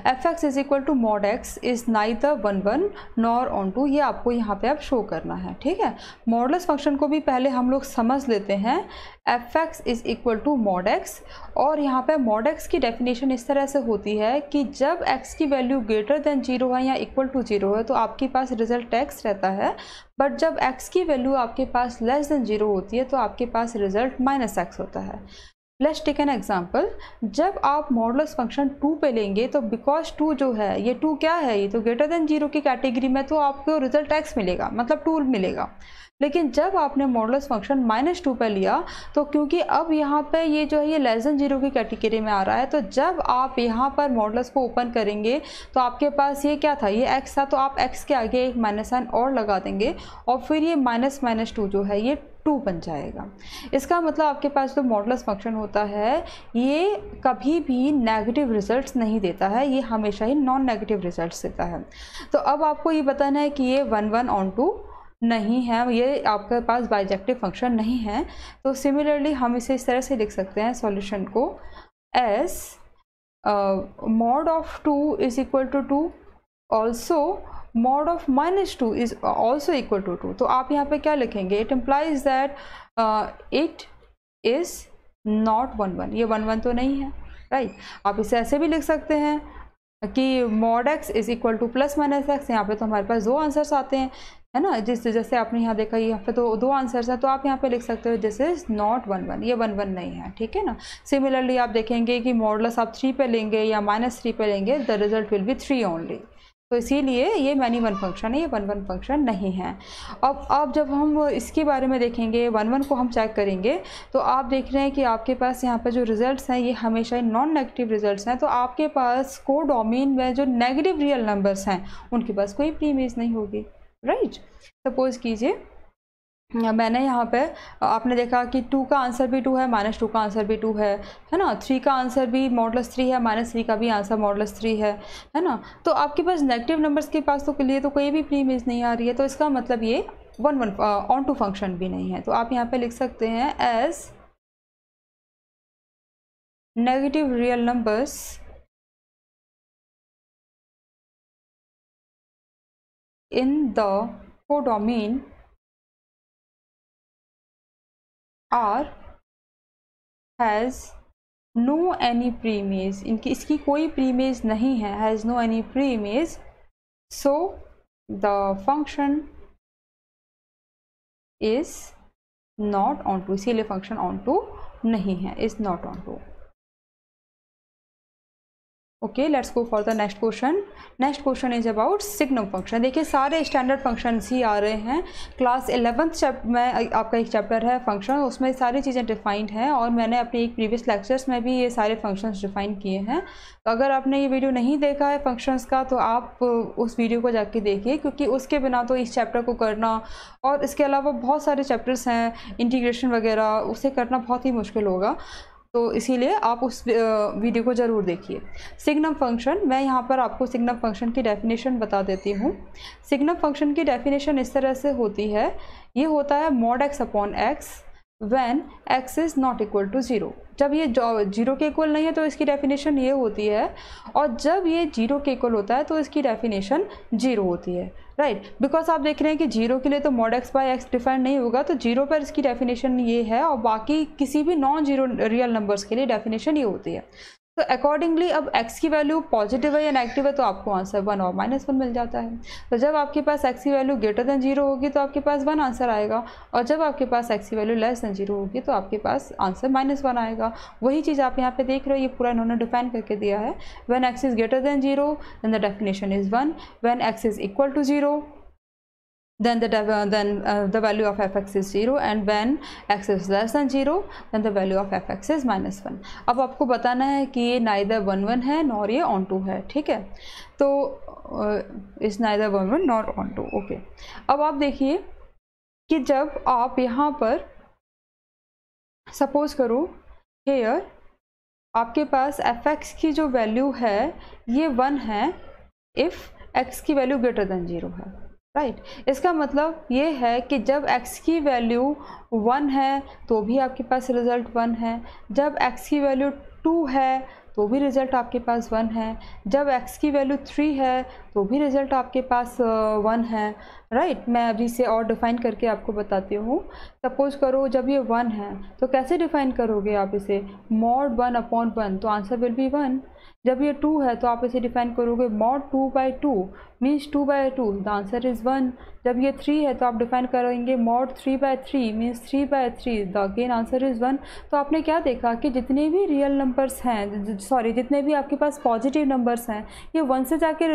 fx is equal to mod x is neither 1 nor onto, ये आपको यहाँ पे अब show करना है, ठीक है। Modulus function को भी पहले हम लोग समझ लेते हैं। fx is equal to mod x, और यहाँ पे mod x की डेफिनेशन इस तरह से होती है कि जब x की वैल्यू ग्रेटर देन 0 है या इक्वल टू 0 है तो आपके पास रिजल्ट x रहता है, बट जब x की वैल्यू आपके पास लेस देन 0 होती है तो आपके पास रिजल्ट माइनस x होता है। लेट्स टेक एन एग्जाम्पल, जब आप मॉडुलस फंक्शन 2 पे लेंगे तो बिकॉज 2 जो है, ये 2 क्या है, ये तो ग्रेटर देन 0 की कैटेगरी में, तो आपको रिजल्ट x मिलेगा, मतलब 2 मिलेगा। लेकिन जब आपने मॉडुलस फंक्शन -2 पे लिया तो क्योंकि अब यहाँ पे ये जो है ये लेस देन 0 की कैटेगरी में आ रहा है, तो जब आप यहाँ पर मॉडुलस को ओपन करेंगे तो आपके पास ये क्या था, ये x था, तो आप x के आगे एक माइनस साइन और लगा देंगे और फिर ये -2 जो है ये 2 बन जाएगा। इसका मतलब आपके पास जो मॉडुलस फंक्शन होता है ये कभी भी नेगेटिव रिजल्ट्स नहीं देता है, ये हमेशा ही नॉन नेगेटिव रिजल्ट्स देता है। तो अब आपको ये बताना है कि ये 1 onto नहीं है, ये आपके पास बाइजेक्टिव फंक्शन नहीं है। तो सिमिलरली हम इसे इस तरह से लिख सकते हैं सॉल्यूशन को S mod of 2 is equal to 2, also mod of -2 is also equal to 2। तो आप यहाँ पे क्या लिखेंगे, it implies that it is not 1 ये 1 तो नहीं है, राइट। आप इसे ऐसे भी लिख सकते हैं कि mod x is equal to +-x। यहाँ पे तो हमारे पास 2 आंसर्स आते हैं, है ना, जैसे आपने यहाँ देखा यहाँ पे तो 2 आंसर्स हैं, तो आप यहाँ पे लिख सकते हो दिस इज नॉट 1 ये 1 नहीं है, ठीक है ना। सिमिलरली आप देखेंगे कि मॉडुलस आप 3 पे लेंगे या -3 पे लेंगे, the result will B 3 only. तो इसीलिए ये मैनी वन फंक्शन है, ये 1 फंक्शन नहीं है। अब जब हम इसके बारे में देखेंगे 1 को हम चेक करेंगे तो आप देख रहे हैं कि आपके पास यहाँ पे जो रिजल्ट्स हैं ये हमेशा नॉन नेगेटिव रिजल्ट्स हैं। तो आपके पास कोडोमेन में जो नेगेटिव रियल नंबर्स हैं उनके पास कोई प्री इमेज नहीं होगी, राइट। सपोज कीजिए मैंने यहाँ पे आपने देखा कि 2 का आंसर भी 2 है, -2 का आंसर भी 2 है ना, 3 का आंसर भी मॉडुलस 3 है, -3 का भी आंसर मॉडुलस 3 है ना। तो आपके पास नेगेटिव नंबर्स के पास तो के लिए तो कोई भी प्री इमेज नहीं आ रही है, तो इसका मतलब ये 1 onto फंक्शन भी नहीं है। तो आप यहाँ पे लिख सकते हैं as negative real numbers in the codomain R has no any pre-image, इसकी कोई pre-image नहीं है, has no any pre-image, so the function is not onto, इसीलिए function onto नहीं है, is not onto। Okay, let's go for the next question. Next question is about signum function. देखिए सारे standard functions ही आ रहे हैं। Class 11th में आपका एक चैप्टर है फंक्शन, उसमें सारी चीज़ें डिफाइंड हैं और मैंने अपने एक प्रीवियस लेक्चर्स में भी ये सारे फंक्शंस डिफाइन किए हैं। तो अगर आपने ये वीडियो नहीं देखा है फंक्शंस का तो आप उस वीडियो को जाके देखिए, क्योंकि उसके बिना तो इस चैप्टर को करना और इसके अलावा बहुत सारे चैप्टर्स हैं इंटीग्रेशन वगैरह, उसे करना बहुत ही मुश्किल होगा। तो इसीलिए आप उस वीडियो को ज़रूर देखिए। सिग्नम फंक्शन, मैं यहाँ पर आपको सिग्नम फंक्शन की डेफिनेशन बता देती हूँ। सिग्नम फंक्शन की डेफिनेशन इस तरह से होती है, ये होता है mod x upon x when x is not equal to 0। जब ये 0 के इक्वल नहीं है तो इसकी डेफिनेशन ये होती है, और जब ये 0 के इक्वल होता है तो इसकी डेफिनेशन 0 होती है, राइट। बिकॉज आप देख रहे हैं कि 0 के लिए तो mod x by x define नहीं होगा, तो 0 पर इसकी डेफिनेशन ये है, और बाकी किसी भी नॉन जीरो रियल नंबर्स के लिए डेफिनेशन ये होती है। तो अकॉर्डिंगली अब x की वैल्यू पॉजिटिव है या नेगेटिव है तो आपको आंसर 1 और -1 मिल जाता है। तो जब आपके पास x की वैल्यू ग्रेटर देन 0 होगी तो आपके पास 1 आंसर आएगा, और जब आपके पास x की वैल्यू लेस देन 0 होगी तो आपके पास आंसर -1 आएगा। वही चीज़ आप यहाँ पे देख रहे हो, ये पूरा इन्होंने डिफाइन करके दिया है। When x is greater than 0 then the definition is 1, when x is equal to 0 then the value of fx is 0, and when x is less than 0 then the value of fx is -1। अब आपको बताना है कि ये neither 1 1 है nor ये on 2 है, ठीक है। तो इस neither 1 1 नॉर on 2, ओके। अब आप देखिए कि जब आप यहाँ पर सपोज करो here आपके पास fx की जो वैल्यू है ये 1 है इफ़ x की वैल्यू ग्रेटर देन 0 है, राइट। इसका मतलब ये है कि जब x की वैल्यू 1 है तो भी आपके पास रिज़ल्ट 1 है, जब x की वैल्यू 2 है तो भी रिज़ल्ट आपके पास 1 है, जब x की वैल्यू 3 है तो भी रिज़ल्ट आपके पास 1 है, राइट। मैं अभी से और डिफ़ाइन करके आपको बताती हूँ। सपोज करो जब ये 1 है तो कैसे डिफ़ाइन करोगे आप इसे, mod 1/1 तो आंसर विल बी 1। जब ये 2 है तो आप इसे डिफाइन करोगे mod 2/2 means 2/2 the answer is 1। जब ये 3 है तो आप डिफाइन करेंगे mod 3/3 means 3/3 the again answer is 1। तो आपने क्या देखा कि जितने भी रियल नंबर्स हैं, सॉरी जितने भी आपके पास पॉजिटिव नंबर्स हैं ये 1 से जाके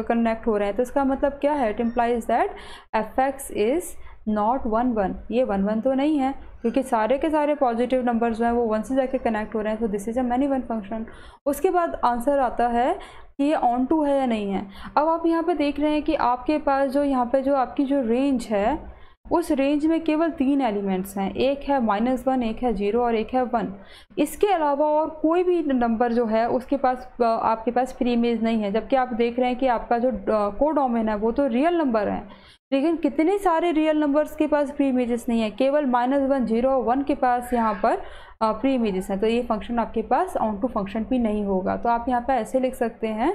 कनेक्ट हो रहे हैं। तो इसका मतलब क्या है, it implies that fx is not 1 1, ये 1 1 तो नहीं है क्योंकि सारे के सारे पॉजिटिव नंबर्स जो हैं वो 1 से जाके कनेक्ट हो रहे हैं, तो this is a many one function. उसके बाद आंसर आता है कि ये ऑन टू है या नहीं है। अब आप यहाँ पे देख रहे हैं कि आपके पास जो यहाँ पे जो आपकी जो रेंज है उस रेंज में केवल 3 एलिमेंट्स हैं, एक है -1, एक है 0 और एक है 1। इसके अलावा और कोई भी नंबर जो है उसके पास आपके पास फ्री इमेज नहीं है, जबकि आप देख रहे हैं कि आपका जो कोडोमेन है वो तो रियल नंबर है, लेकिन कितने सारे रियल नंबर्स के पास फ्री इमेजेस नहीं है, केवल -1, 0, 1 के पास यहाँ पर फ्री इमेजेस हैं। तो ये फंक्शन आपके पास ऑन टू फंक्शन भी नहीं होगा। तो आप यहाँ पे ऐसे लिख सकते हैं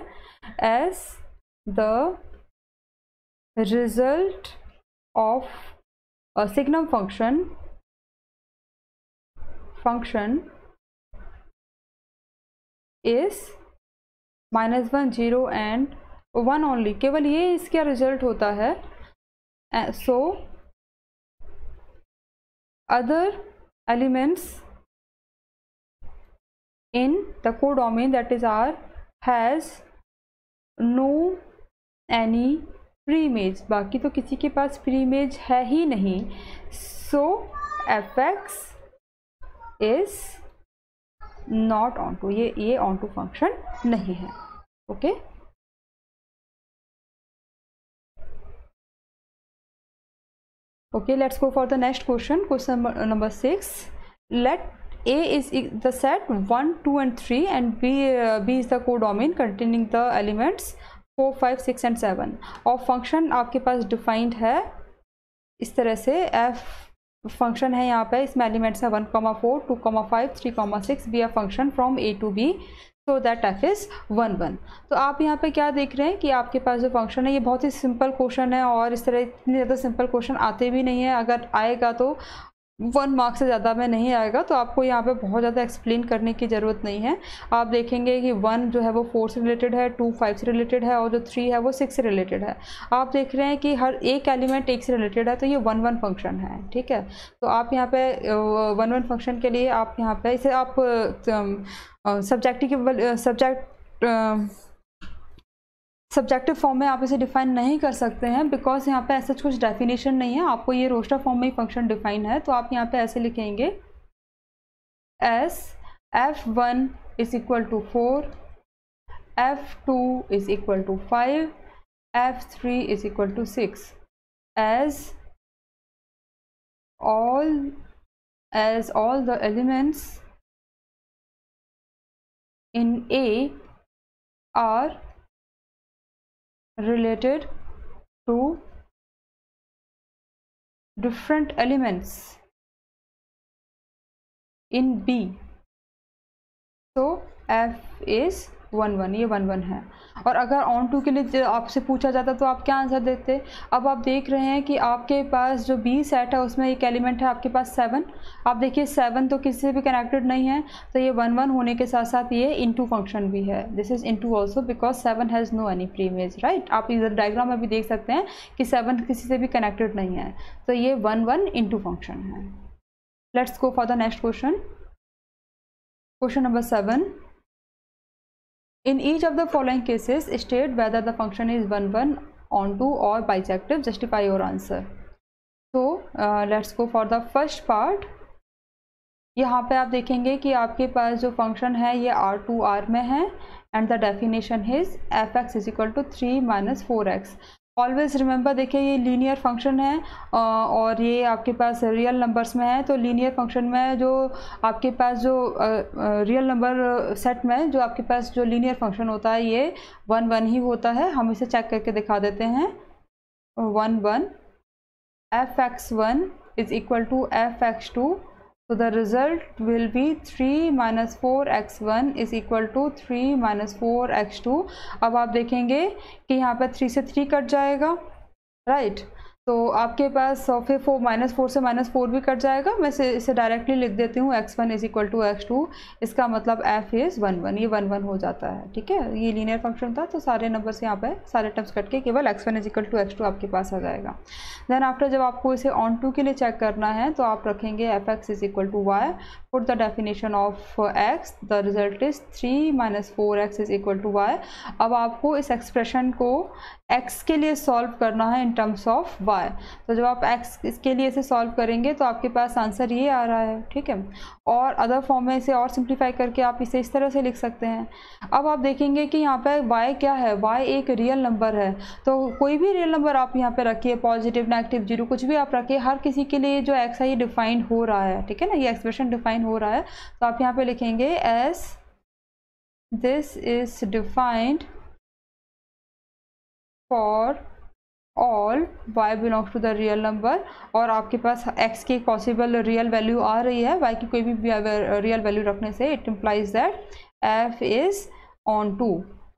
as the result of signum function is -1, 0 and 1 only, केवल ये इसका रिजल्ट होता है। So other elements in the codomain that is R has no any free image, बाकी तो किसी के पास फ्री इमेज है ही नहीं। So fx is not onto, ये onto फंक्शन नहीं है, okay. Okay, let's go for the next question. Question number 6. Let A is the set 1, 2 and 3 and B is the codomain containing the elements 4, 5, 6 and 7 और function आपके पास defined है इस तरह से। f function है यहाँ पे, इसमें एलिमेंट्स है 1,4, 2,5, 3,6 be a function from A to B so that f is 1 1। तो आप यहाँ पे क्या देख रहे हैं कि आपके पास जो फंक्शन है ये बहुत ही सिंपल क्वेश्चन है, और इस तरह इतनी ज़्यादा सिंपल क्वेश्चन आते भी नहीं है, अगर आएगा तो 1 मार्क से ज़्यादा में नहीं आएगा। तो आपको यहाँ पे बहुत ज़्यादा एक्सप्लेन करने की ज़रूरत नहीं है। आप देखेंगे कि 1 जो है वो 4 से रिलेटेड है, 2 5 से रिलेटेड है और जो 3 है वो 6 से रिलेटेड है। आप देख रहे हैं कि हर एक एलिमेंट 1 से रिलेटेड है, तो ये 1 1 फंक्शन है, ठीक है। तो आप यहाँ पे 1 1 फंक्शन के लिए आप यहाँ पे इसे आप सब्जेक्टिव फॉर्म में आप इसे डिफाइन नहीं कर सकते हैं, बिकॉज यहाँ पे ऐसा कुछ डेफिनेशन नहीं है, आपको ये रोस्टर फॉर्म में ही फंक्शन डिफाइन है। तो आप यहाँ पे ऐसे लिखेंगे as f1 is equal to 4, f2 is equal to 5, f3 is equal to 6 as all the elements in A are related to different elements in B, तो f इज़ 1 1, ये 1 1 है। और अगर ऑन टू के लिए आपसे पूछा जाता तो आप क्या आंसर देते? अब आप देख रहे हैं कि आपके पास जो बी सेट है उसमें एक एलिमेंट है आपके पास 7। आप देखिए 7 तो किसी से भी कनेक्टेड नहीं है, तो ये 1 1 होने के साथ साथ ये इनटू फंक्शन भी है। This is into also because 7 has no any pre image, right. आप इधर डायग्राम में भी देख सकते हैं कि 7 किसी से भी कनेक्टेड नहीं है, तो ये 1 1 इनटू फंक्शन है। Let's go for the next question. Question number 7. In each of the following cases, state whether the function is 1 1 onto or bijective. Justify your answer. So let's go for the first part. यहाँ पे आप देखेंगे कि आपके पास जो function है ये R2R में है and the definition is fx is equal to 3 minus 4x। Always remember, देखिए ये लीनियर फंक्शन है और ये आपके पास रियल नंबर्स में है। तो लीनियर फंक्शन में जो आपके पास जो रियल नंबर सेट में जो आपके पास जो लीनियर फंक्शन होता है ये 1 1 ही होता है। हम इसे चेक करके दिखा देते हैं। 1 1 fx1 is equal to fx2, so the result will be 3 minus 4x1 is equal to 3 minus 4x2। अब आप देखेंगे कि यहाँ पर 3 से 3 कट जाएगा, राइट। तो आपके पास फिर -4 से -4 भी कट जाएगा। मैं इसे डायरेक्टली लिख देती हूँ, x1 is equal to x2। इसका मतलब f इज़ 1 1, ये 1 1 हो जाता है, ठीक है। ये लीनियर फंक्शन था तो सारे नंबर्स यहाँ पे सारे टर्म्स कट के केवल x1 is equal to x2 आपके पास आ जाएगा। देन आफ्टर जब आपको इसे ऑन टू के लिए चेक करना है तो आप रखेंगे fx is equal to y, put the definition of x, the result is 3 minus 4x is equal to y। अब आपको इस एक्सप्रेशन को x के लिए सॉल्व करना है इन टर्म्स ऑफ y। तो जब आप x इसके लिए इसे सॉल्व करेंगे तो आपके पास आंसर ये आ रहा है, ठीक है। और अदर फॉर्म में इसे और सिंप्लीफाई करके आप इसे इस तरह से लिख सकते हैं। अब आप देखेंगे कि यहाँ पे y क्या है, y एक रियल नंबर है। तो कोई भी रियल नंबर आप यहाँ पे रखिए, पॉजिटिव नेगेटिव जीरो कुछ भी आप रखिए, हर किसी के लिए जो x है ये डिफाइंड हो रहा है, ठीक है ना, ये एक्सप्रेशन डिफाइन हो रहा है। तो आप यहाँ पे लिखेंगे as this is defined for all y belongs to the real number. और आपके पास x की एक पॉसिबल रियल वैल्यू आ रही है, y की कोई भी रियल वैल्यू रखने से it implies that f is onto.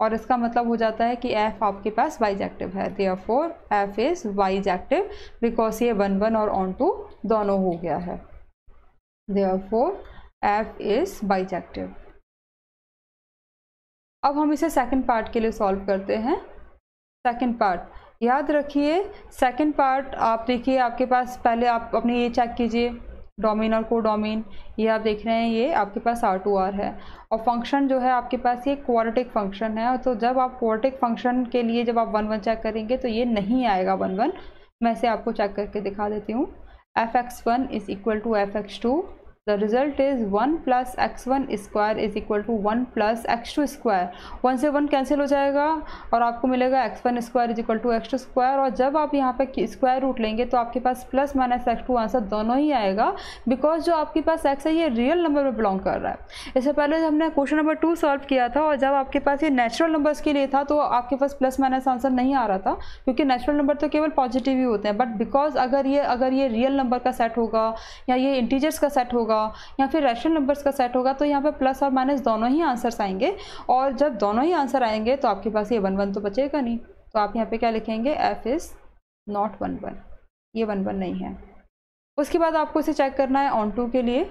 और इसका मतलब हो जाता है कि f आपके पास बाइजेक्टिव है, therefore f is bijective because ये 1 1 और ऑन टू दोनों हो गया है, देयरफॉर f इज बाइजेक्टिव। अब हम इसे सेकंड पार्ट के लिए सॉल्व करते हैं। सेकंड पार्ट याद रखिए, सेकंड पार्ट आप देखिए आपके पास, पहले आप अपने ये चेक कीजिए डोमेन और कोडोमेन। ये आप देख रहे हैं ये आपके पास R2R है और फंक्शन जो है आपके पास ये क्वाड्रेटिक फंक्शन है। तो जब आप क्वाड्रेटिक फंक्शन के लिए जब आप 1 1 चेक करेंगे तो ये नहीं आएगा 1 1। मैं इसे आपको चेक करके दिखा देती हूँ। fx1 is equal to fx2, the result is 1 plus x1 square is equal to 1 plus x2 square. 1 से 1 कैंसिल हो जाएगा और आपको मिलेगा x1 square is equal to x2 square. और जब आप यहाँ पे स्क्वायर रूट लेंगे तो आपके पास प्लस माइनस x2 आंसर दोनों ही आएगा, बिकॉज जो आपके पास x है ये रियल नंबर में बिलोंग कर रहा है। इससे पहले हमने क्वेश्चन नंबर 2 सॉल्व किया था और जब आपके पास ये नेचुरल नंबर्स के लिए था तो आपके पास प्लस माइनस आंसर नहीं आ रहा था, क्योंकि नेचुरल नंबर तो केवल पॉजिटिव ही होते हैं। बट बिकॉज अगर ये रियल नंबर का सेट होगा या ये इंटीजर्स का सेट होगा या फिर रैशनल नंबर्स का सेट होगा तो यहाँ पे प्लस और माइनस दोनों ही आंसर्स आएंगे। और जब दोनों ही आंसर आएंगे तो आपके पास ये 1 1 तो बचेगा नहीं। तो आप यहाँ पे क्या लिखेंगे, f इज नॉट 1 1, ये 1 1 नहीं है। उसके बाद आपको इसे चेक करना है ऑन टू के लिए।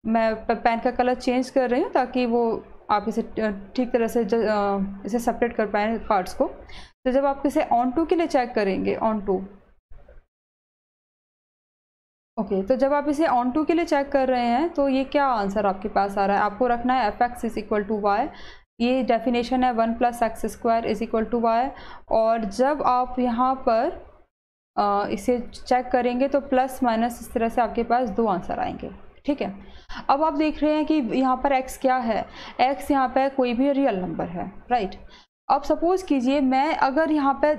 मैं पेन का कलर चेंज कर रही हूँ ताकि वो आप इसे ठीक तरह से इसे सेपरेट कर पाएँ पार्ट्स को। तो जब आप इसे ऑन टू के लिए चेक करेंगे, ऑन टू ओके, तो जब आप इसे ऑन टू के लिए चेक कर रहे हैं तो ये क्या आंसर आपके पास आ रहा है, आपको रखना है fx is equal to y. ये डेफिनेशन है 1 plus x square is equal to y. और जब आप यहाँ पर इसे चेक करेंगे तो प्लस माइनस इस तरह से आपके पास 2 आंसर आएंगे, ठीक है। अब आप देख रहे हैं कि यहाँ पर x क्या है, x यहाँ पर कोई भी रियल नंबर है, राइट। अब सपोज कीजिए मैं अगर यहाँ पे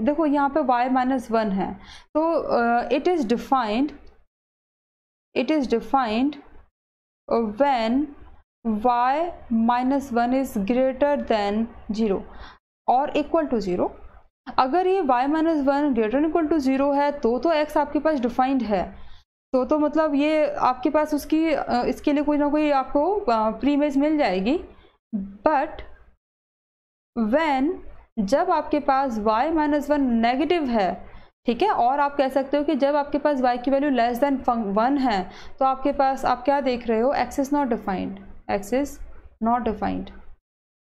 देखो यहाँ पे y माइनस 1 है तो it is defined when y minus 1 is greater than 0 और इक्वल टू 0। अगर ये y minus 1 greater than equal to 0 है तो x आपके पास डिफाइंड है। तो मतलब ये आपके पास उसकी इसके लिए कोई ना कोई आपको प्री इमेज मिल जाएगी। बट व्हेन, जब आपके पास y-1 नेगेटिव है, ठीक है, और आप कह सकते हो कि जब आपके पास y की वैल्यू लेस देन 1 है, तो आपके पास आप क्या देख रहे हो, x is not defined, x is not defined,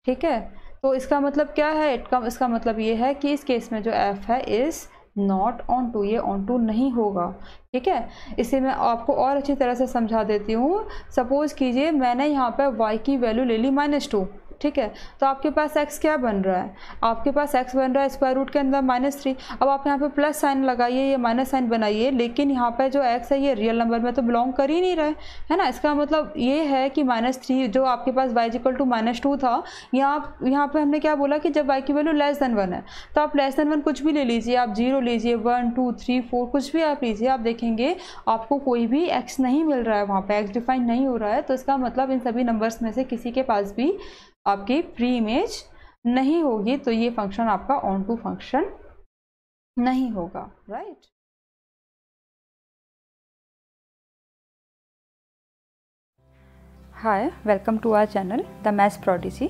ठीक है। तो इसका मतलब क्या है, इसका मतलब ये है कि इस केस में जो f है इज़ नॉट ऑन टू, ये ऑन टू नहीं होगा, ठीक है। इसे मैं आपको और अच्छी तरह से समझा देती हूँ। सपोज कीजिए मैंने यहाँ पे y की वैल्यू ले ली -2, ठीक है, तो आपके पास x क्या बन रहा है, आपके पास x बन रहा है स्क्वायर रूट के अंदर -3। अब आप यहाँ पे प्लस साइन लगाइए, ये माइनस साइन बनाइए, लेकिन यहाँ पे जो x है ये रियल नंबर में तो बिलोंग कर ही नहीं रहा है ना। इसका मतलब ये है कि -3 जो आपके पास y = -2 था, यहाँ पे हमने क्या बोला कि जब y की वैल्यू लेस देन 1 है, तो आप लेस देन 1 कुछ भी ले लीजिए, आप 0 लीजिए, 1 2 3 4 कुछ भी आप लीजिए, आप देखेंगे आपको कोई भी x नहीं मिल रहा है, वहाँ पे x डिफाइन नहीं हो रहा है। तो इसका मतलब इन सभी नंबर्स में से किसी के पास भी आपकी प्री इमेज नहीं होगी, तो ये फंक्शन आपका ऑन टू फंक्शन नहीं होगा, right. Hi, welcome to our channel the maths prodigy.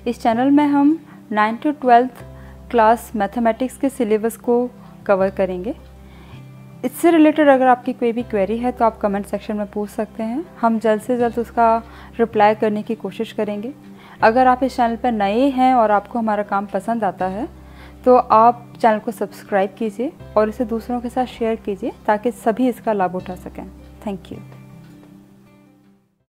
इस चैनल में हम 9th to 12th class mathematics के सिलेबस को कवर करेंगे। इससे रिलेटेड अगर आपकी कोई भी क्वेरी है तो आप कमेंट सेक्शन में पूछ सकते हैं, हम जल्द से जल्द उसका रिप्लाई करने की कोशिश करेंगे। अगर आप इस चैनल पर नए हैं और आपको हमारा काम पसंद आता है तो आप चैनल को सब्सक्राइब कीजिए और इसे दूसरों के साथ शेयर कीजिए ताकि सभी इसका लाभ उठा सकें। Thank you.